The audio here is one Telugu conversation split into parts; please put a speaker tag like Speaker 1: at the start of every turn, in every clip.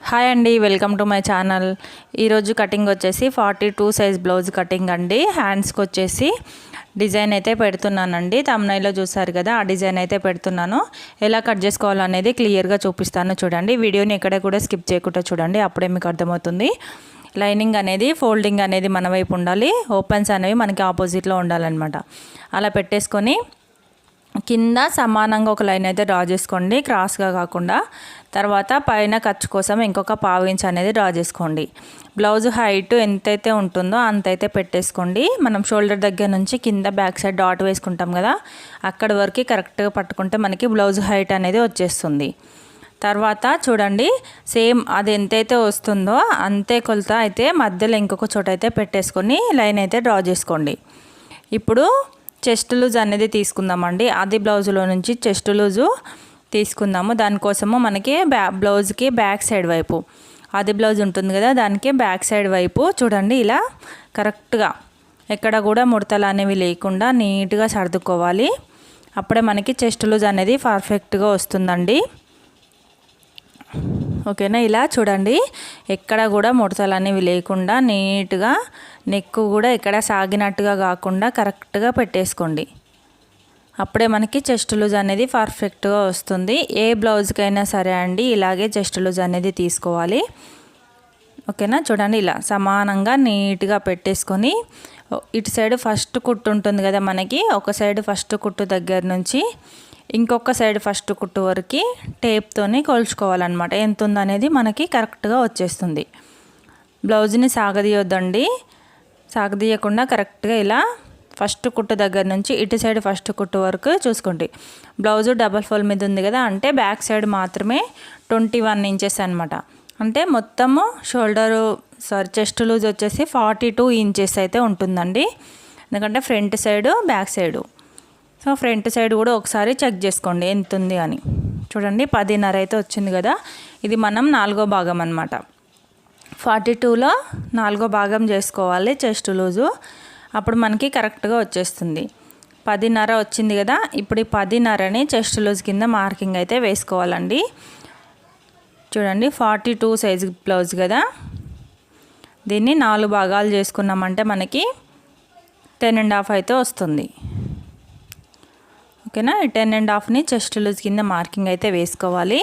Speaker 1: హాయ్ అండి, వెల్కమ్ టు మై ఛానల్. ఈరోజు కటింగ్ వచ్చేసి 42 సైజ్ బ్లౌజ్ కటింగ్ అండి. హ్యాండ్స్కి వచ్చేసి డిజైన్ అయితే పెడుతున్నానండి. తమ్నైల్లో చూసారు కదా, ఆ డిజైన్ అయితే పెడుతున్నాను. ఎలా కట్ చేసుకోవాలనేది క్లియర్గా చూపిస్తాను చూడండి. వీడియోని ఎక్కడ కూడా స్కిప్ చేయకుండా చూడండి, అప్పుడే మీకు అర్థమవుతుంది. లైనింగ్ అనేది ఫోల్డింగ్ అనేది మన వైపు ఉండాలి, ఓపెన్స్ అనేవి మనకి ఆపోజిట్లో ఉండాలన్నమాట. అలా పెట్టేసుకొని కింద సమానంగా ఒక లైన్ అయితే డ్రా చేసుకోండి, క్రాస్గా కాకుండా. తర్వాత పైన ఖర్చు కోసం ఇంకొక ½ ఇంచ్ అనేది డ్రా చేసుకోండి. బ్లౌజ్ హైట్ ఎంతైతే ఉంటుందో అంతైతే పెట్టేసుకోండి. మనం షోల్డర్ దగ్గర నుంచి కింద బ్యాక్ సైడ్ డాట్ వేసుకుంటాం కదా, అక్కడి వరకు కరెక్ట్గా పట్టుకుంటే మనకి బ్లౌజ్ హైట్ అనేది వచ్చేస్తుంది. తర్వాత చూడండి, సేమ్ అది ఎంతైతే వస్తుందో అంతే కొలత అయితే మధ్యలో ఇంకొక చోట అయితే పెట్టేసుకొని లైన్ అయితే డ్రా చేసుకోండి. ఇప్పుడు చెస్ట్ లూజ్ అనేది తీసుకుందామండి. అది బ్లౌజ్లో నుంచి చెస్ట్ లూజు తీసుకుందాము. దానికోసము మనకి బ్లౌజ్కి బ్యాక్ సైడ్ వైపు అది బ్లౌజ్ ఉంటుంది కదా, దానికి బ్యాక్ సైడ్ వైపు చూడండి, ఇలా కరెక్ట్గా ఎక్కడ కూడా ముడతలు అనేవి లేకుండా నీట్గా సర్దుకోవాలి. అప్పుడే మనకి చెస్ట్ లూజ్ అనేది పర్ఫెక్ట్గా వస్తుందండి. ఓకేనా, ఇలా చూడండి, ఎక్కడ కూడా ముడతలు అనేవి లేకుండా నీట్గా, నెక్ కూడా ఎక్కడ సాగినట్టుగా కాకుండా కరెక్ట్గా పెట్టేసుకోండి. అప్పుడే మనకి చెస్ట్ లూజ్ అనేది పర్ఫెక్ట్గా వస్తుంది. ఏ బ్లౌజ్కైనా సరే అండి, ఇలాగే చెస్ట్ లూజ్ అనేది తీసుకోవాలి. ఓకేనా, చూడండి, ఇలా సమానంగా నీట్గా పెట్టేసుకొని ఇటు సైడ్ ఫస్ట్ కుట్టు ఉంటుంది కదా మనకి, ఒక సైడ్ ఫస్ట్ కుట్టు దగ్గర నుంచి ఇంకొక సైడ్ ఫస్ట్ కుట్టు వరకు టేప్తోని కొలుచుకోవాలన్నమాట. ఎంత ఉందనేది మనకి కరెక్ట్గా వచ్చేస్తుంది. బ్లౌజ్ని సాగదీయొద్దండి, సాగదీయకుండా కరెక్ట్గా ఇలా ఫస్ట్ కుట్టు దగ్గర నుంచి ఇటు సైడ్ ఫస్ట్ కుట్టు వరకు చూసుకోండి. బ్లౌజు డబల్ ఫోల్డ్ మీద ఉంది కదా, అంటే బ్యాక్ సైడ్ మాత్రమే 21 ఇంచెస్ అనమాట. అంటే మొత్తము చెస్ట్ లూజ్ వచ్చేసి 42 ఇంచెస్ అయితే ఉంటుందండి. ఎందుకంటే front side back side. So front side కూడా ఒకసారి చెక్ చేసుకోండి ఎంత ఉంది అని. చూడండి, 10.5 అయితే వచ్చింది కదా. ఇది మనం 4వ భాగం అనమాట. 42లో 4వ భాగం చేసుకోవాలి చెస్ట్ లూజు, అప్పుడు మనకి కరెక్ట్గా వచ్చేస్తుంది. 10.5 వచ్చింది కదా. ఇప్పుడు ఈ 10.5ని చెస్ట్ లూజ్ కింద మార్కింగ్ అయితే వేసుకోవాలండి. చూడండి, 42 సైజ్ బ్లౌజ్ కదా, దీన్ని 4 భాగాలు చేసుకున్నామంటే మనకి 10.5 అయితే వస్తుంది. ఓకేనా, 10.5ని చెస్ట్ లూజ్ కింద మార్కింగ్ అయితే వేసుకోవాలి.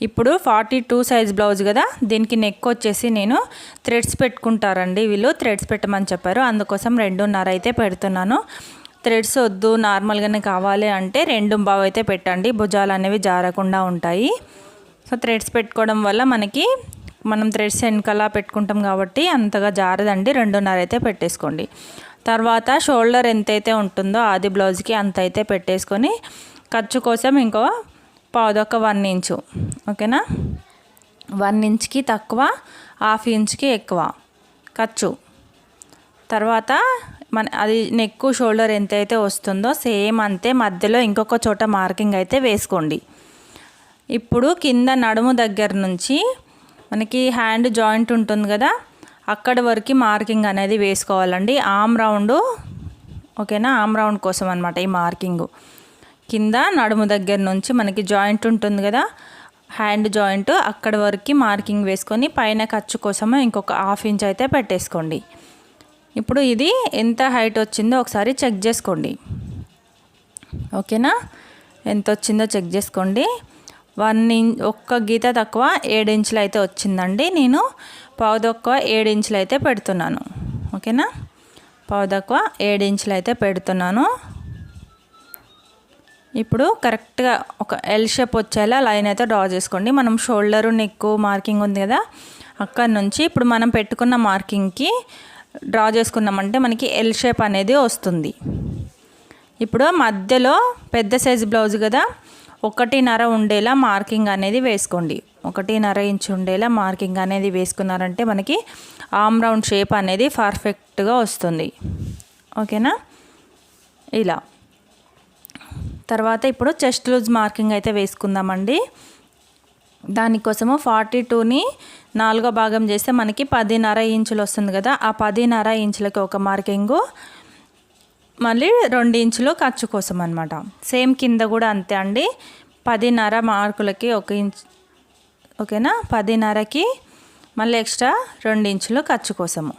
Speaker 1: ఇప్పుడు 42 సైజ్ బ్లౌజ్ కదా, దీనికి నెక్ వచ్చేసి నేను థ్రెడ్స్ పెట్టుకుంటారండి వీళ్ళు, థ్రెడ్స్ పెట్టమని చెప్పారు. అందుకోసం 2.5 అయితే పెడుతున్నాను. థ్రెడ్స్ వద్దు, నార్మల్గానే కావాలి అంటే 2.5 అయితే పెట్టండి, భుజాలు అనేవి జారకుండా ఉంటాయి. సో థ్రెడ్స్ పెట్టుకోవడం వల్ల మనం థ్రెడ్స్ వెనకాల పెట్టుకుంటాం కాబట్టి అంతగా జారదండి. 2.5 అయితే పెట్టేసుకోండి. తర్వాత షోల్డర్ ఎంతైతే ఉంటుందో ఆది బ్లౌజ్కి అంత అయితే పెట్టేసుకొని ఖర్చు కోసం ఇంకో పావుదొక్క 1 ఇంచు. ఓకేనా, 1 ఇంచ్కి తక్కువ, ½ ఇంచ్కి ఎక్కువ ఖర్చు. తర్వాత అది నెక్ షోల్డర్ ఎంతైతే వస్తుందో సేమ్ అంతే మధ్యలో ఇంకొక చోట మార్కింగ్ అయితే వేసుకోండి. ఇప్పుడు కింద నడుము దగ్గర నుంచి మనకి హ్యాండ్ జాయింట్ ఉంటుంది కదా, అక్కడ వరకు మార్కింగ్ అనేది వేసుకోవాలండి. Arm round. ఓకేనా, ఆమ్ రౌండ్ కోసం అనమాట ఈ మార్కింగు. కింద నడుము దగ్గర నుంచి మనకి జాయింట్ ఉంటుంది కదా, హ్యాండ్ జాయింట్, అక్కడ వరకు మార్కింగ్ వేసుకొని పైన ఖర్చు కోసము ఇంకొక ½ ఇంచ్ అయితే పెట్టేసుకోండి. ఇప్పుడు ఇది ఎంత హైట్ వచ్చిందో ఒకసారి చెక్ చేసుకోండి. ఓకేనా, ఎంత వచ్చిందో చెక్ చేసుకోండి. 1 ఇంచ్, ఒక్క గీత తక్కువ 7 ఇంచులు అయితే వచ్చిందండి. నేను పావుదొక్క 7 ఇంచులు అయితే పెడుతున్నాను. ఓకేనా, పావుదొక్క 7 ఇంచులు అయితే పెడుతున్నాను. ఇప్పుడు కరెక్ట్గా ఒక ఎల్ షేప్ వచ్చేలా లైన్ అయితే డ్రా చేసుకోండి. మనం షోల్డరు నెక్ మార్కింగ్ ఉంది కదా, అక్కడ నుంచి ఇప్పుడు మనం పెట్టుకున్న మార్కింగ్కి డ్రా చేసుకున్నామంటే మనకి ఎల్ షేప్ అనేది వస్తుంది. ఇప్పుడు మధ్యలో పెద్ద సైజు బ్లౌజ్ కదా, 1.5 ఉండేలా మార్కింగ్ అనేది వేసుకోండి. 1.5 ఇంచ్ ఉండేలా మార్కింగ్ అనేది వేసుకున్నారంటే మనకి ఆమ్ రౌండ్ షేప్ అనేది పర్ఫెక్ట్గా వస్తుంది. ఓకేనా, ఇలా. తర్వాత ఇప్పుడు చెస్ట్ లూజ్ మార్కింగ్ అయితే వేసుకుందామండి. దానికోసము 42ని 4వ భాగం చేస్తే మనకి 10.5 ఇంచులు వస్తుంది కదా, ఆ 10.5 ఇంచులకి ఒక మార్కింగు, మళ్ళీ 2 ఇంచులు ఖర్చు కోసం అనమాట. సేమ్ కింద కూడా అంతే అండి, 10.5 మార్కులకి 1 ఇంచ్ ఓకేనా. 10.5కి మళ్ళీ ఎక్స్ట్రా 2 ఇంచులు ఖర్చు కోసము.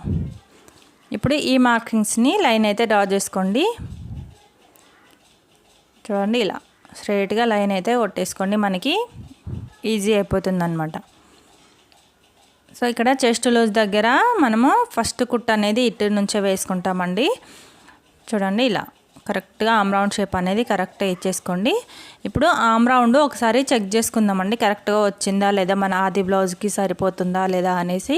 Speaker 1: ఇప్పుడు ఈ మార్కింగ్స్ని లైన్ అయితే డ్రా చేసుకోండి. చూడండి ఇలా స్ట్రైట్గా లైన్ అయితే కొట్టేసుకోండి, మనకి ఈజీ అయిపోతుంది అన్నమాట. సో ఇక్కడ చెస్ట్ లూజ్ దగ్గర మనము ఫస్ట్ కుట్ అనేది ఇటు నుంచే వేసుకుంటామండి. చూడండి ఇలా కరెక్ట్గా ఆమ్ రౌండ్ షేప్ అనేది కరెక్ట్గా ఇచ్చేసుకోండి. ఇప్పుడు ఆమ్ రౌండ్ ఒకసారి చెక్ చేసుకుందామండి, కరెక్ట్గా వచ్చిందా లేదా, మన ఆది బ్లౌజ్కి సరిపోతుందా లేదా అనేసి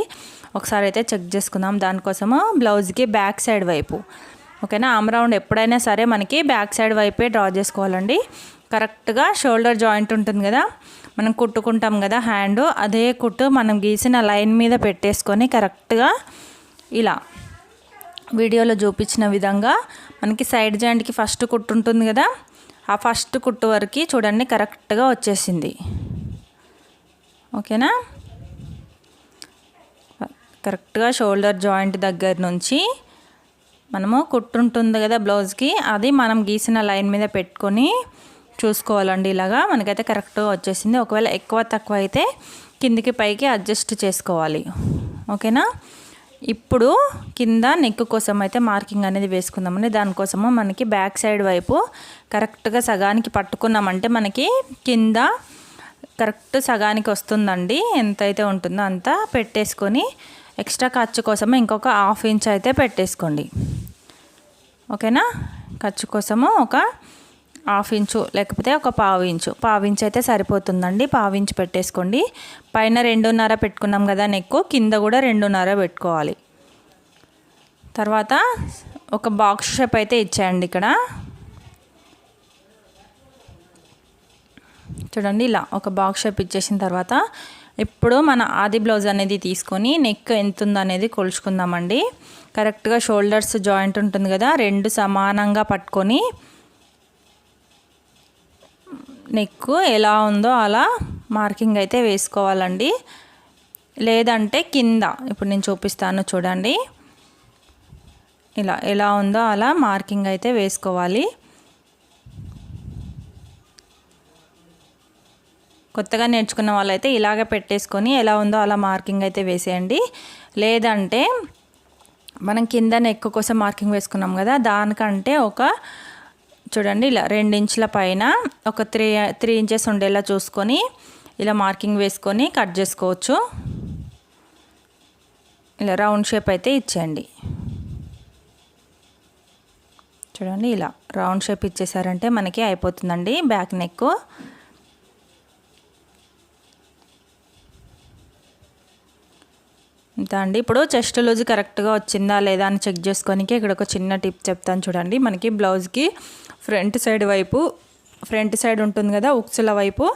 Speaker 1: ఒకసారి అయితే చెక్ చేసుకుందాం. దానికోసము బ్లౌజ్కి బ్యాక్ సైడ్ వైపు, ఓకేనా. ఆమ్ రౌండ్ ఎప్పుడైనా సరే మనకి బ్యాక్ సైడ్ వైపే డ్రా చేసుకోవాలండి. కరెక్ట్గా షోల్డర్ జాయింట్ ఉంటుంది కదా, మనం కుట్టుకుంటాం కదా హ్యాండ్, అదే కుట్టు మనం గీసిన లైన్ మీద పెట్టేసుకొని కరెక్ట్గా ఇలా వీడియోలో చూపించిన విధంగా మనకి సైడ్ జాయింట్కి ఫస్ట్ కుట్టు ఉంటుంది కదా, ఆ ఫస్ట్ కుట్టు వరకు చూడండి కరెక్ట్గా వచ్చేసింది. ఓకేనా. కరెక్ట్గా షోల్డర్ జాయింట్ దగ్గర నుంచి మనము కుట్టు ఉంటుంది కదా బ్లౌజ్కి, అది మనం గీసిన లైన్ మీద పెట్టుకొని చూసుకోవాలండి. ఇలాగా మనకైతే కరెక్ట్గా వచ్చేసింది. ఒకవేళ ఎక్కువ తక్కువ అయితే కిందికి పైకి అడ్జస్ట్ చేసుకోవాలి, ఓకేనా. ఇప్పుడు కింద నెక్ కోసం అయితే మార్కింగ్ అనేది వేసుకుందామండి. దానికోసము మనకి బ్యాక్ సైడ్ వైపు కరెక్ట్గా సగానికి పట్టుకున్నామంటే మనకి కింద కరెక్ట్ సగానికి వస్తుందండి. ఎంతైతే ఉంటుందో అంత పెట్టేసుకొని ఎక్స్ట్రా ఖర్చు కోసము ఇంకొక 1/2 ఇంచ్ అయితే పెట్టేసుకోండి, ఓకేనా. ఖర్చు కోసము ఒక 1/2 ఇంచు లేకపోతే ఒక 1/4 ఇంచు, 1/4 ఇంచు అయితే సరిపోతుందండి. 1/4 ఇంచు పెట్టేసుకోండి. పైన 2.5 పెట్టుకున్నాం కదా నెక్, కింద కూడా 2.5 పెట్టుకోవాలి. తర్వాత ఒక బాక్స్ షేప్ అయితే ఇచ్చేయండి ఇక్కడ. చూడండి ఇలా ఒక బాక్స్ షేప్ ఇచ్చేసిన తర్వాత ఇప్పుడు మన ఆది బ్లౌజ్ అనేది తీసుకొని నెక్ ఎంత ఉందో అనేది కొలుచుకుందామండి. కరెక్ట్గా షోల్డర్స్ జాయింట్ ఉంటుంది కదా, 2 సమానంగా పట్టుకొని నెక్ ఎలా ఉందో అలా మార్కింగ్ అయితే వేసుకోవాలండి. లేదంటే కింద ఇప్పుడు నేను చూపిస్తాను చూడండి, ఇలా ఎలా ఉందో అలా మార్కింగ్ అయితే వేసుకోవాలి. కొత్తగా నేర్చుకున్న వాళ్ళైతే ఇలాగే పెట్టేసుకొని ఎలా ఉందో అలా మార్కింగ్ అయితే వేసేయండి. లేదంటే మనం కింద నెక్ కోసం మార్కింగ్ వేసుకున్నాం కదా, దానికంటే ఒక చూడండి ఇలా 2 ఇంచుల పైన ఒక 3 ఇంచెస్ ఉండేలా చూసుకొని ఇలా మార్కింగ్ వేసుకొని కట్ చేసుకోవచ్చు. ఇలా రౌండ్ షేప్ అయితే ఇచ్చేయండి. చూడండి ఇలా రౌండ్ షేప్ ఇచ్చేసారంటే మనకి అయిపోతుందండి బ్యాక్ నెక్. ఇంత అండి. ఇప్పుడు చెస్ట్ లూజ్ కరెక్ట్గా వచ్చిందా లేదా అని చెక్ చేసుకోనికి ఇక్కడ ఒక చిన్న టిప్ చెప్తాను చూడండి. మనకి బ్లౌజ్కి ఫ్రంట్ సైడ్ ఉంటుంది కదా ఉక్సుల వైపు,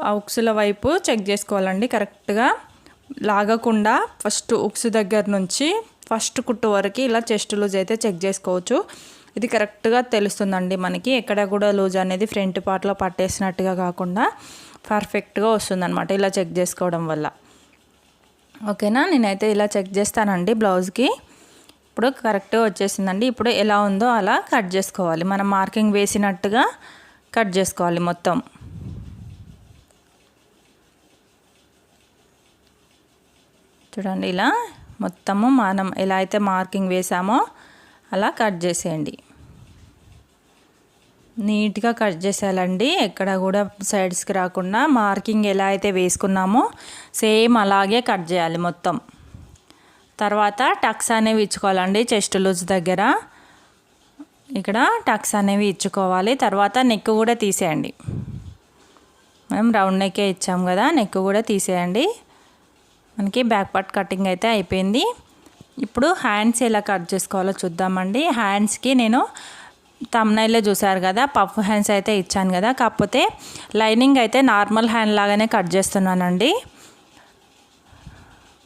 Speaker 1: ఆ ఉక్సుల వైపు చెక్ చేసుకోవాలండి. కరెక్ట్గా లాగకుండా ఫస్ట్ ఉక్సు దగ్గర నుంచి ఫస్ట్ కుట్టు వరకు ఇలా చెస్ట్ లూజ్ అయితే చెక్ చేసుకోవచ్చు. ఇది కరెక్ట్గా తెలుస్తుందండి మనకి, ఎక్కడ కూడా లూజ్ అనేది ఫ్రంట్ పార్ట్లో పట్టేసినట్టుగా కాకుండా పర్ఫెక్ట్గా వస్తుందన్నమాట ఇలా చెక్ చేసుకోవడం వల్ల, ఓకేనా. నేనైతే ఇలా చెక్ చేస్తానండి బ్లౌజ్కి. ఇప్పుడు కరెక్ట్గా వచ్చేసిందండి. ఇప్పుడు ఎలా ఉందో అలా కట్ చేసుకోవాలి, మనం మార్కింగ్ వేసినట్టుగా కట్ చేసుకోవాలి మొత్తం. చూడండి ఇలా మొత్తము మనం ఎలా అయితే మార్కింగ్ వేసామో అలా కట్ చేసేయండి. నీట్గా కట్ చేసేయాలండి, ఎక్కడ కూడా సైడ్స్కి రాకుండా. మార్కింగ్ ఎలా అయితే వేసుకున్నామో సేమ్ అలాగే కట్ చేయాలి మొత్తం. తర్వాత టక్స్ అనేవి ఇచ్చుకోవాలండి చెస్ట్ లూజ్ దగ్గర. ఇక్కడ టక్స్ అనేవి ఇచ్చుకోవాలి. తర్వాత నెక్ కూడా తీసేయండి. మనం రౌండ్ నెక్కే ఇచ్చాం కదా, నెక్ కూడా తీసేయండి. మనకి బ్యాక్ పార్ట్ కటింగ్ అయితే అయిపోయింది. ఇప్పుడు హ్యాండ్స్ ఎలా కట్ చేసుకోవాలో చూద్దామండి. హ్యాండ్స్కి నేను తమ్నైల్లో చూసారు కదా పఫ్ హ్యాండ్స్ అయితే ఇచ్చాను కదా, కాకపోతే లైనింగ్ అయితే నార్మల్ హ్యాండ్ లాగానే కట్ చేస్తున్నానండి,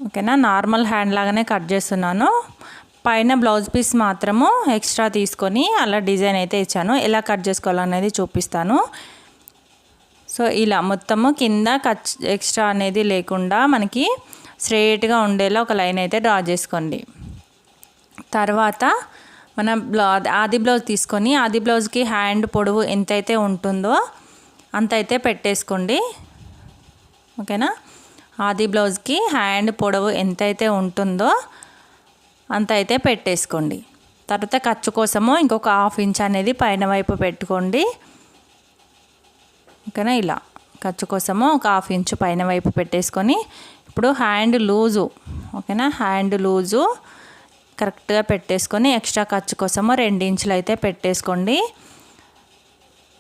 Speaker 1: ఓకేనా. నార్మల్ హ్యాండ్ లాగానే కట్ చేస్తున్నాను. పైన బ్లౌజ్ పీస్ మాత్రము ఎక్స్ట్రా తీసుకొని అలా డిజైన్ అయితే ఇచ్చాను. ఎలా కట్ చేసుకోవాలనేది చూపిస్తాను. సో ఇలా మొత్తము కింద ఎక్స్ట్రా అనేది లేకుండా మనకి స్ట్రైట్గా ఉండేలా ఒక లైన్ అయితే డ్రా చేసుకోండి. తర్వాత మన ఆది బ్లౌజ్ తీసుకొని ఆది బ్లౌజ్కి హ్యాండ్ పొడవు ఎంతైతే ఉంటుందో అంత అయితే పెట్టేసుకోండి, ఓకేనా. ఆది బ్లౌజ్కి హ్యాండ్ పొడవు ఎంతైతే ఉంటుందో అంత అయితే పెట్టేసుకోండి. తర్వాత ఖర్చు కోసము ఇంకొక 1/2 ఇంచ్ అనేది పైన వైపు పెట్టుకోండి. ఓకేనా. ఇలా ఖర్చు కోసము ఒక 1/2 ఇంచ్ పైన వైపు పెట్టేసుకొని ఇప్పుడు హ్యాండ్ లూజు, ఓకేనా, హ్యాండ్ లూజు కరెక్ట్గా పెట్టేసుకొని ఎక్స్ట్రా ఖర్చు కోసము 2 ఇంచులు అయితే పెట్టేసుకోండి.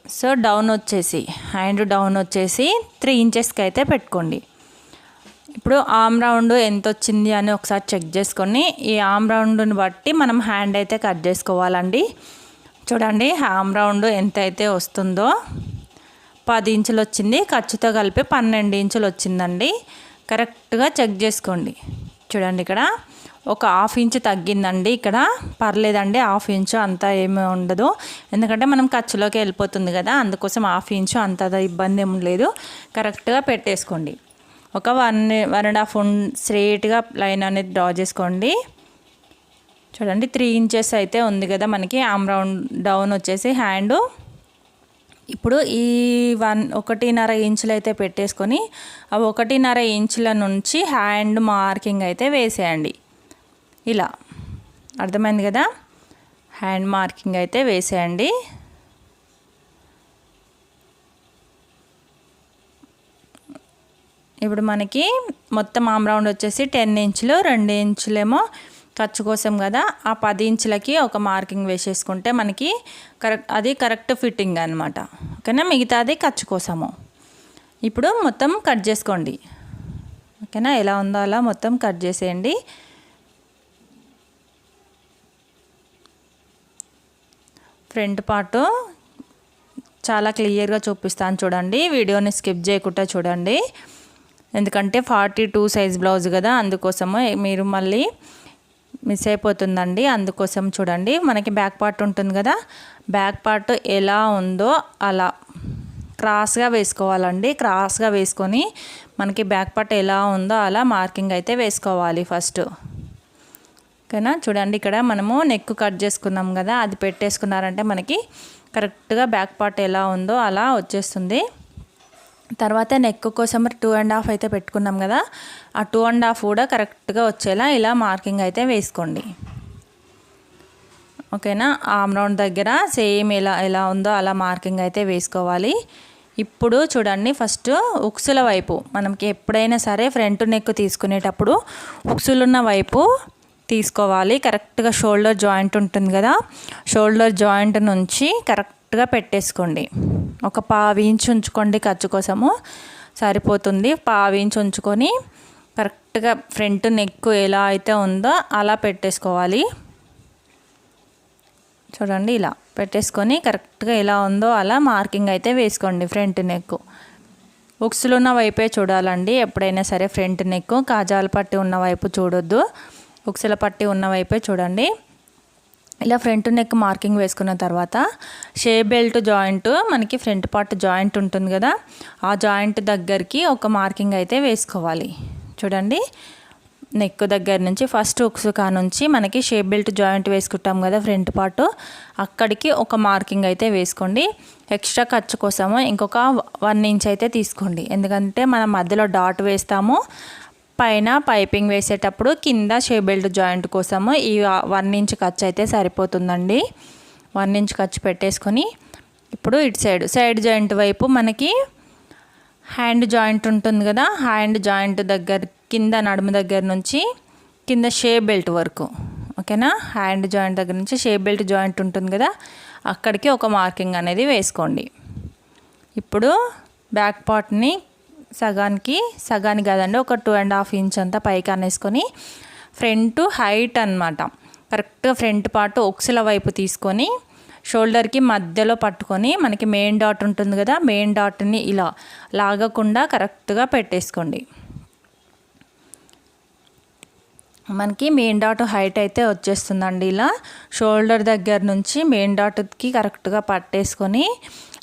Speaker 1: సో డౌన్ వచ్చేసి హ్యాండ్ డౌన్ వచ్చేసి 3 ఇంచెస్కి అయితే పెట్టుకోండి. ఇప్పుడు ఆమ్ రౌండ్ ఎంత వచ్చింది అని ఒకసారి చెక్ చేసుకొని ఈ ఆమ్ రౌండ్ని బట్టి మనం హ్యాండ్ అయితే కట్ చేసుకోవాలండి. చూడండి ఆమ్ రౌండ్ ఎంత అయితే వస్తుందో 10 ఇంచులు వచ్చింది, ఖర్చుతో కలిపి 12 ఇంచులు వచ్చిందండి. కరెక్ట్గా చెక్ చేసుకోండి. చూడండి ఇక్కడ ఒక 1/2 ఇంచ్ తగ్గిందండి. ఇక్కడ పర్లేదండి, 1/2 ఇంచు అంతా ఏమీ ఉండదు, ఎందుకంటే మనం ఖర్చులోకి వెళ్ళిపోతుంది కదా, అందుకోసం 1/2 ఇంచు అంత ఇబ్బంది ఏం లేదు. కరెక్ట్గా పెట్టేసుకోండి. ఒక 1.5 స్ట్రైట్గా లైన్ అనేది డ్రా చేసుకోండి. చూడండి 3 ఇంచెస్ అయితే ఉంది కదా మనకి ఆమ్ రౌండ్ డౌన్ వచ్చేసి హ్యాండ్. ఇప్పుడు ఈ 1.5 ఇంచులు అయితే పెట్టేసుకొని ఆ 1.5 ఇంచుల నుంచి హ్యాండ్ మార్కింగ్ అయితే వేసేయండి. ఇలా అర్థమైంది కదా, హ్యాండ్ మార్కింగ్ అయితే వేసేయండి. ఇప్పుడు మనకి మొత్తం ఆమ్ రౌండ్ వచ్చేసి 10 ఇంచులు, 2 ఇంచులేమో ఖర్చు కోసం కదా, ఆ 10 ఇంచులకి ఒక మార్కింగ్ వేసేసుకుంటే మనకి కరెక్ట్ ఫిట్టింగ్ అనమాట. ఓకేనా. మిగతాది ఖర్చు కోసము. ఇప్పుడు మొత్తం కట్ చేసుకోండి. ఓకేనా. ఎలా ఉందో అలా మొత్తం కట్ చేసేయండి. ఫ్రంట్ పార్ట్ చాలా క్లియర్గా చూపిస్తాను చూడండి, వీడియోని స్కిప్ చేయకుండా చూడండి, ఎందుకంటే 42 సైజ్ బ్లౌజ్ కదా, అందుకోసము మీరు మళ్ళీ మిస్ అయిపోతుందండి. అందుకోసం చూడండి, మనకి బ్యాక్ పార్ట్ ఉంటుంది కదా, బ్యాక్ పార్ట్ ఎలా ఉందో అలా క్రాస్గా వేసుకోవాలండి. క్రాస్గా వేసుకొని మనకి బ్యాక్ పార్ట్ ఎలా ఉందో అలా మార్కింగ్ అయితే వేసుకోవాలి ఫస్ట్. ఓకేనా. చూడండి ఇక్కడ మనము నెక్ కట్ చేసుకున్నాం కదా, అది పెట్టేసుకున్నారంటే మనకి కరెక్ట్గా బ్యాక్ పార్ట్ ఎలా ఉందో అలా వచ్చేస్తుంది. తర్వాత నెక్ కోసం 2.5 అయితే పెట్టుకున్నాం కదా, ఆ 2.5 కూడా కరెక్ట్గా వచ్చేలా ఇలా మార్కింగ్ అయితే వేసుకోండి. ఓకేనా. ఆమ్ రౌండ్ దగ్గర సేమ్ ఎలా ఉందో అలా మార్కింగ్ అయితే వేసుకోవాలి. ఇప్పుడు చూడండి, ఫస్ట్ ఉక్సుల వైపు మనకి ఎప్పుడైనా సరే ఫ్రంట్ నెక్ తీసుకునేటప్పుడు ఉక్సులున్న వైపు తీసుకోవాలి. కరెక్ట్గా షోల్డర్ జాయింట్ ఉంటుంది కదా, షోల్డర్ జాయింట్ నుంచి కరెక్ట్గా పెట్టేసుకోండి. ఒక 1/2 ఇంచ్ ఉంచుకోండి, ఖర్చు కోసము సరిపోతుంది. 1/2 ఇంచ్ ఉంచుకొని కరెక్ట్గా ఫ్రంట్ నెక్ ఎలా అయితే ఉందో అలా పెట్టేసుకోవాలి. చూడండి ఇలా పెట్టేసుకొని కరెక్ట్గా ఎలా ఉందో అలా మార్కింగ్ అయితే వేసుకోండి. ఫ్రంట్ నెక్ ఉక్సులు ఉన్న వైపే చూడాలండి ఎప్పుడైనా సరే. ఫ్రంట్ నెక్ కాజాల పట్టి ఉన్న వైపు చూడొద్దు, ఉక్సుల పట్టి ఉన్న వైపే చూడండి. ఇలా ఫ్రంట్ నెక్ మార్కింగ్ వేసుకున్న తర్వాత షేప్ బెల్ట్ జాయింట్ మనకి ఫ్రంట్ పార్ట్ జాయింట్ ఉంటుంది కదా, ఆ జాయింట్ దగ్గరికి ఒక మార్కింగ్ అయితే వేసుకోవాలి. చూడండి నెక్ దగ్గర నుంచి ఫస్ట్ ఉక్సుకా నుంచి మనకి షేప్ బెల్ట్ జాయింట్ వేసుకుంటాం కదా ఫ్రంట్ పార్ట్, అక్కడికి ఒక మార్కింగ్ అయితే వేసుకోండి. ఎక్స్ట్రా ఖర్చు కోసము ఇంకొక 1 ఇంచ్ అయితే తీసుకోండి, ఎందుకంటే మనం మధ్యలో డాట్ వేస్తాము, పైన పైపింగ్ వేసేటప్పుడు కింద షేప్ బెల్ట్ జాయింట్ కోసము ఈ 1 ఇంచ్ ఖర్చు అయితే సరిపోతుందండి. 1 ఇంచ్ ఖర్చు పెట్టేసుకొని ఇప్పుడు ఇటు సైడ్ జాయింట్ వైపు మనకి హ్యాండ్ జాయింట్ ఉంటుంది కదా, హ్యాండ్ జాయింట్ దగ్గర కింద నడుము దగ్గర నుంచి కింద షేప్ బెల్ట్ వరకు. ఓకేనా. హ్యాండ్ జాయింట్ దగ్గర నుంచి షేప్ బెల్ట్ జాయింట్ ఉంటుంది కదా, అక్కడికి ఒక మార్కింగ్ అనేది వేసుకోండి. ఇప్పుడు బ్యాక్ పార్ట్ని సగానికి కాదండి, ఒక 2.5 ఇంచ్ అంతా పైకి అనేసుకొని ఫ్రంట్ హైట్ అన్నమాట, కరెక్ట్గా ఫ్రంట్ పార్ట్ ఉక్సుల వైపు తీసుకొని షోల్డర్కి మధ్యలో పట్టుకొని మనకి మెయిన్ డాట్ ఉంటుంది కదా, మెయిన్ డాట్ని ఇలా లాగకుండా కరెక్ట్గా పెట్టేసుకోండి. మనకి మెయిన్ డాట్ హైట్ అయితే వచ్చేస్తుందండి. ఇలా షోల్డర్ దగ్గర నుంచి మెయిన్ డాట్కి కరెక్ట్గా పట్టేసుకొని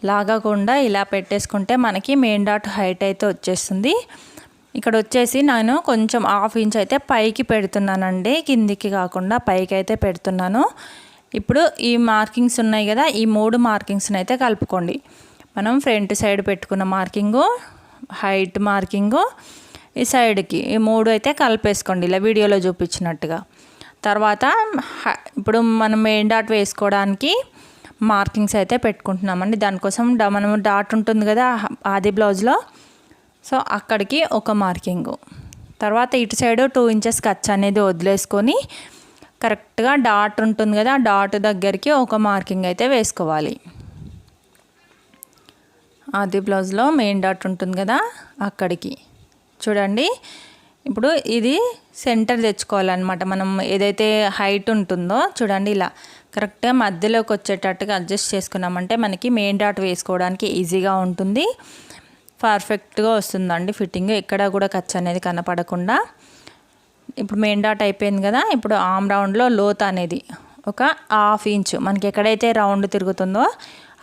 Speaker 1: లాగకుండా ఇలా పెట్టేసుకుంటే మనకి మెయిన్ డాట్ హైట్ అయితే వచ్చేస్తుంది. ఇక్కడ వచ్చేసి నేను కొంచెం 1/2 ఇంచ్ అయితే పైకి పెడుతున్నానండి, కిందికి కాకుండా పైకి అయితే పెడుతున్నాను. ఇప్పుడు ఈ మార్కింగ్స్ ఉన్నాయి కదా, ఈ 3 మార్కింగ్స్ని అయితే కలుపుకోండి. మనం ఫ్రంట్ సైడ్ పెట్టుకున్న మార్కింగు, హైట్ మార్కింగు, ఈ సైడ్కి ఈ 3 అయితే కలిపేసుకోండి ఇలా వీడియోలో చూపించినట్టుగా. తర్వాత ఇప్పుడు మనం మెయిన్ డాట్ వేసుకోవడానికి మార్కింగ్స్ అయితే పెట్టుకుంటున్నామండి. దానికోసం మనం డాట్ ఉంటుంది కదా ఆది బ్లౌజ్లో, సో అక్కడికి ఒక మార్కింగు. తర్వాత ఇటు సైడ్ 2 ఇంచెస్ ఖర్చు అనేది వదిలేసుకొని కరెక్ట్గా డాట్ ఉంటుంది కదా ఆ డాట్ దగ్గరికి ఒక మార్కింగ్ అయితే వేసుకోవాలి. ఆది బ్లౌజ్లో మెయిన్ డాట్ ఉంటుంది కదా అక్కడికి చూడండి. ఇప్పుడు ఇది సెంటర్ తెచ్చుకోవాలన్నమాట. మనం ఏదైతే హైట్ ఉంటుందో చూడండి ఇలా కరెక్ట్గా మధ్యలోకి వచ్చేటట్టుగా అడ్జస్ట్ చేసుకున్నామంటే మనకి మెయిన్ డాట్ వేసుకోవడానికి ఈజీగా ఉంటుంది, పర్ఫెక్ట్గా వస్తుందండి ఫిట్టింగ్, ఎక్కడ కూడా ఖర్చు అనేది కనపడకుండా. ఇప్పుడు మెయిన్ డాట్ అయిపోయింది కదా. ఇప్పుడు ఆమ్ రౌండ్లో లోత్ అనేది ఒక 1/2 ఇంచ్ మనకి ఎక్కడైతే రౌండ్ తిరుగుతుందో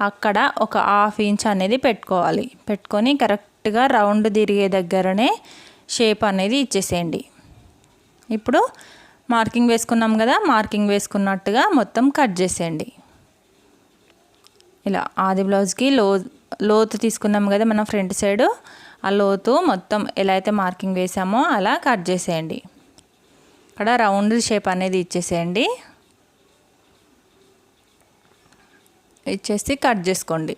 Speaker 1: అక్కడ ఒక 1/2 ఇంచ్ అనేది పెట్టుకోవాలి. పెట్టుకొని కరెక్ట్గా రౌండ్ తిరిగే దగ్గరనే షేప్ అనేది ఇచ్చేసేయండి. ఇప్పుడు మార్కింగ్ వేసుకున్నాం కదా, మార్కింగ్ వేసుకున్నట్టుగా మొత్తం కట్ చేసేయండి. ఇలా ఆది బ్లౌజ్కి లోతు తీసుకున్నాం కదా మనం ఫ్రంట్ సైడ్, ఆ లోతు మొత్తం ఎలా అయితే మార్కింగ్ వేసామో అలా కట్ చేసేయండి. అక్కడ రౌండ్ షేప్ అనేది ఇచ్చేసేయండి. ఇచ్చేసి కట్ చేసుకోండి.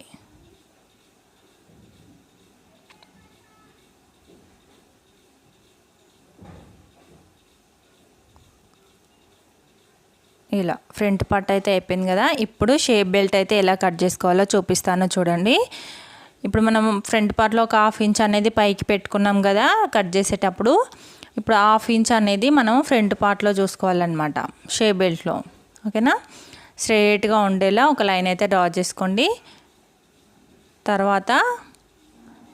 Speaker 1: ఇలా ఫ్రంట్ పార్ట్ అయితే అయిపోయింది కదా. ఇప్పుడు షేప్ బెల్ట్ అయితే ఎలా కట్ చేసుకోవాలో చూపిస్తానో చూడండి. ఇప్పుడు మనం ఫ్రంట్ పార్ట్లో ఒక 1/2 ఇంచ్ అనేది పైకి పెట్టుకున్నాం కదా కట్ చేసేటప్పుడు. ఇప్పుడు 1/2 ఇంచ్ అనేది మనం ఫ్రంట్ పార్ట్లో చూసుకోవాలన్నమాట షేప్ బెల్ట్లో. ఓకేనా, స్ట్రైట్గా ఉండేలా ఒక లైన్ అయితే డ్రా చేసుకోండి. తర్వాత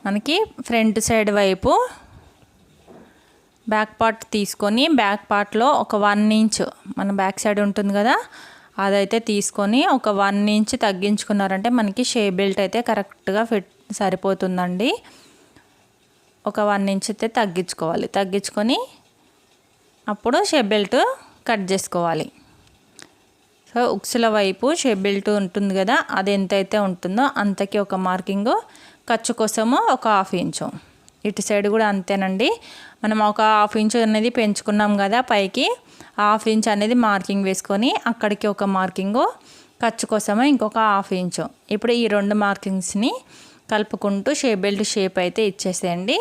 Speaker 1: మనకి ఫ్రంట్ సైడ్ వైపు బ్యాక్ పార్ట్ తీసుకొని బ్యాక్ పార్ట్లో ఒక 1 ఇంచ్ మన బ్యాక్ సైడ్ ఉంటుంది కదా అదైతే తీసుకొని ఒక 1 ఇంచ్ తగ్గించుకున్నారంటే మనకి షేప్ బెల్ట్ అయితే కరెక్ట్గా ఫిట్ సరిపోతుందండి. ఒక 1 ఇంచ్ అయితే తగ్గించుకోవాలి. తగ్గించుకొని అప్పుడు షేప్ బెల్ట్ కట్ చేసుకోవాలి. సో ఉక్సుల వైపు షేప్ బెల్ట్ ఉంటుంది కదా అది ఎంతైతే ఉంటుందో అంతకి ఒక మార్కింగు, ఖర్చు కోసము ఒక 1/2 ఇంచు. ఇటు సైడ్ కూడా అంతేనండి. మనం ఒక 1/2 ఇంచు అనేది పెంచుకున్నాం కదా పైకి, 1/2 ఇంచ్ అనేది మార్కింగ్ వేసుకొని అక్కడికి ఒక మార్కింగు, ఖర్చు కోసము ఇంకొక 1/2 ఇంచు. ఇప్పుడు ఈ 2 మార్కింగ్స్ని కలుపుకుంటూ షేప్ బెల్ట్ షేప్ అయితే ఇచ్చేసేయండి.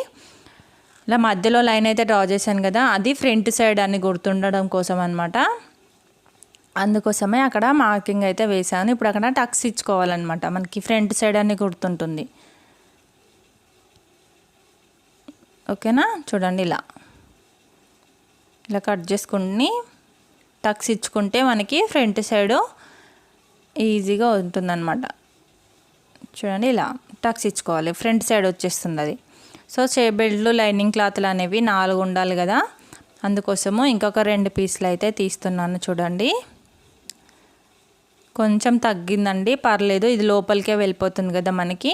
Speaker 1: ఇలా మధ్యలో లైన్ అయితే డ్రా చేశాను కదా అది ఫ్రంట్ సైడ్ అని గుర్తుండడం కోసం అనమాట. అందుకోసమే అక్కడ మార్కింగ్ అయితే వేసాను. ఇప్పుడు అక్కడ టక్స్ ఇచ్చుకోవాలన్నమాట, మనకి ఫ్రంట్ సైడ్ అని గుర్తుంటుంది. ఓకేనా, చూడండి ఇలా కట్ చేసుకుని టక్స్ ఇచ్చుకుంటే మనకి ఫ్రంట్ సైడు ఈజీగా ఉంటుందన్నమాట. చూడండి ఇలా టక్స్ ఇచ్చుకోవాలి, ఫ్రంట్ సైడ్ వచ్చేస్తుంది అది. సో షేప్ బెల్ట్లు లైనింగ్ క్లాత్లు అనేవి 4 ఉండాలి కదా, అందుకోసము ఇంకొక 2 పీసులు అయితే తీస్తున్నాను. చూడండి కొంచెం తగ్గిందండి, పర్లేదు, ఇది లోపలికే వెళ్ళిపోతుంది కదా మనకి,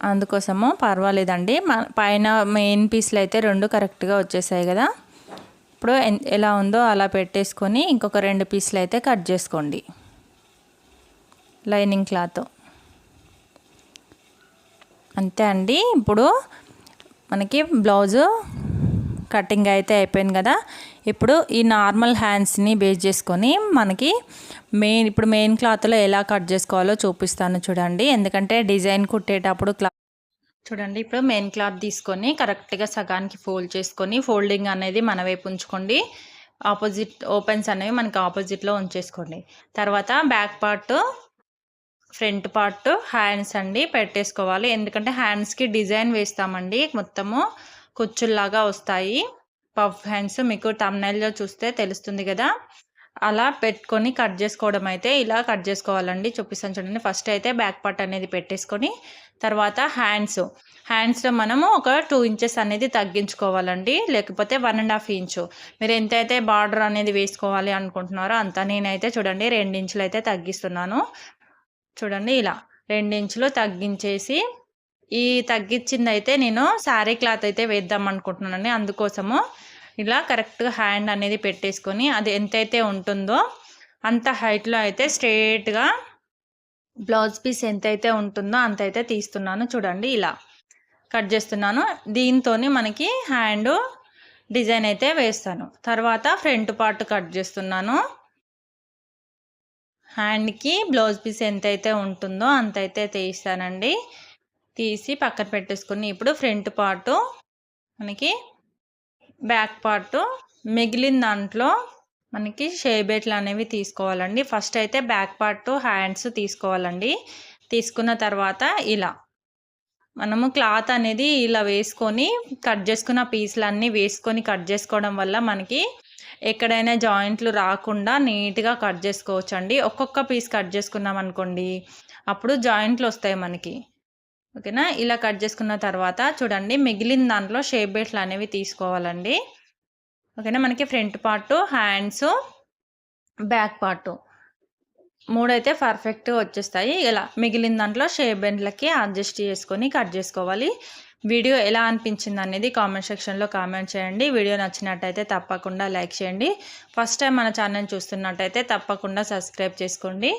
Speaker 1: అందుకోసము పర్వాలేదండి. పైన మెయిన్ పీసులు అయితే 2 కరెక్ట్గా వచ్చేసాయి కదా. ఇప్పుడు ఎలా ఉందో అలా పెట్టేసుకొని ఇంకొక 2 పీసులు అయితే కట్ చేసుకోండి లైనింగ్ క్లాత్. అంతే అండి. ఇప్పుడు మనకి బ్లౌజు కటింగ్ అయితే అయిపోయింది కదా. ఇప్పుడు ఈ నార్మల్ హ్యాండ్స్ని బేస్ చేసుకొని మనకి ఇప్పుడు మెయిన్ క్లాత్లో ఎలా కట్ చేసుకోవాలో చూపిస్తాను చూడండి. ఎందుకంటే డిజైన్ కుట్టేటప్పుడు చూడండి, ఇప్పుడు మెయిన్ క్లాత్ తీసుకొని కరెక్ట్గా సగానికి ఫోల్డ్ చేసుకొని ఫోల్డింగ్ అనేది మన వైపు ఉంచుకోండి. ఆపోజిట్ ఓపెన్స్ అనేవి మనకి ఆపోజిట్లో ఉంచేసుకోండి. తర్వాత back part, front part, hands అండి పెట్టేసుకోవాలి. ఎందుకంటే హ్యాండ్స్కి డిజైన్ వేస్తామండి, మొత్తము కుచ్చుల్లాగా వస్తాయి పఫ్ హ్యాండ్స్. మీకు థంబ్నైల్లో చూస్తే తెలుస్తుంది కదా. అలా పెట్టుకొని కట్ చేసుకోవడం అయితే ఇలా కట్ చేసుకోవాలండి. చూపిస్తాను చూడండి. ఫస్ట్ అయితే బ్యాక్ పార్ట్ అనేది పెట్టేసుకొని తర్వాత హ్యాండ్స్లో మనము ఒక 2 ఇంచెస్ అనేది తగ్గించుకోవాలండి, లేకపోతే 1.5 ఇంచు. మీరు ఎంతైతే బార్డర్ అనేది వేసుకోవాలి అనుకుంటున్నారో అంత. నేనైతే చూడండి 2 ఇంచులు అయితే తగ్గిస్తున్నాను. చూడండి ఇలా 2 ఇంచులు తగ్గించేసి, ఈ తగ్గించింది అయితే నేను శారీ క్లాత్ అయితే వేద్దాం అనుకుంటున్నానండి. అందుకోసము ఇలా కరెక్ట్గా హ్యాండ్ అనేది పెట్టేసుకొని అది ఎంతైతే ఉంటుందో అంత హైట్లో అయితే స్ట్రేట్గా బ్లౌజ్ పీస్ ఎంతైతే ఉంటుందో అంతైతే తీస్తున్నాను. చూడండి ఇలా కట్ చేస్తున్నాను. దీంతోని మనకి హ్యాండ్ డిజైన్ అయితే వేస్తాను. తర్వాత ఫ్రంట్ పార్ట్ కట్ చేస్తున్నాను. హ్యాండ్కి బ్లౌజ్ పీస్ ఎంతైతే ఉంటుందో అంతైతే తీస్తానండి. తీసి పక్కన పెట్టేసుకుని ఇప్పుడు ఫ్రంట్ పార్టు మనకి బ్యాక్ పార్టు మిగిలిన దాంట్లో మనకి షేబెట్లు అనేవి తీసుకోవాలండి. ఫస్ట్ అయితే బ్యాక్ పార్ట్ హ్యాండ్స్ తీసుకోవాలండి. తీసుకున్న తర్వాత ఇలా మనము క్లాత్ అనేది ఇలా వేసుకొని కట్ చేసుకున్న పీసులన్నీ వేసుకొని కట్ చేసుకోవడం వల్ల మనకి ఎక్కడైనా జాయింట్లు రాకుండా నీట్గా కట్ చేసుకోవచ్చు అండి. ఒక్కొక్క పీస్ కట్ చేసుకున్నాం అనుకోండి అప్పుడు జాయింట్లు వస్తాయి మనకి. ఓకేనా, ఇలా కట్ చేసుకున్న తర్వాత చూడండి మిగిలిన దాంట్లో షేప్ బెల్ట్లు అనేవి తీసుకోవాలండి. ఓకేనా, మనకి front part, hands, back part 3 అయితే పర్ఫెక్ట్గా వచ్చేస్తాయి. ఇలా మిగిలిన దాంట్లో షేప్ బెల్ట్లకి అడ్జస్ట్ చేసుకొని కట్ చేసుకోవాలి. వీడియో ఎలా అనిపించింది అనేది కామెంట్ సెక్షన్లో కామెంట్ చేయండి. వీడియో నచ్చినట్టయితే తప్పకుండా లైక్ చేయండి. ఫస్ట్ టైం మన ఛానల్ చూస్తున్నట్టయితే తప్పకుండా సబ్స్క్రైబ్ చేసుకోండి.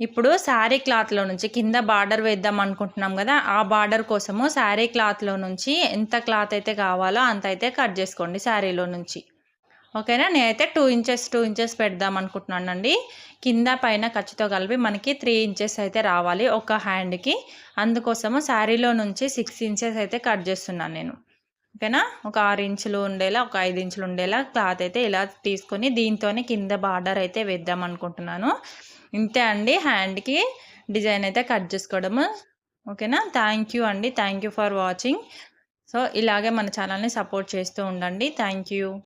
Speaker 1: ఇప్పుడు శారీ క్లాత్లో నుంచి కింద బార్డర్ వేద్దాం అనుకుంటున్నాం కదా, ఆ బార్డర్ కోసము శారీ క్లాత్లో నుంచి ఎంత క్లాత్ అయితే కావాలో అంత అయితే కట్ చేసుకోండి శారీలో నుంచి. ఓకేనా, నేనైతే 2 ఇంచెస్ పెడదాం అనుకుంటున్నానండి. కింద పైన ఖర్చుతో కలిపి మనకి 3 ఇంచెస్ అయితే రావాలి ఒక హ్యాండ్కి. అందుకోసము శారీలో నుంచి 6 ఇంచెస్ అయితే కట్ చేస్తున్నాను నేను. ఓకేనా, ఒక 6 ఇంచులు ఉండేలా, ఒక 5 ఇంచులు ఉండేలా క్లాత్ అయితే ఇలా తీసుకొని దీంతోనే కింద బార్డర్ అయితే వేద్దాం అనుకుంటున్నాను. ఇంతే అండి హ్యాండ్కి డిజైన్ అయితే కట్ చేసుకోవడము. ఓకేనా, థ్యాంక్ యూ అండి. Thank you for watching. So ఇలాగే మన ఛానల్ని సపోర్ట్ చేస్తూ ఉండండి. Thank you.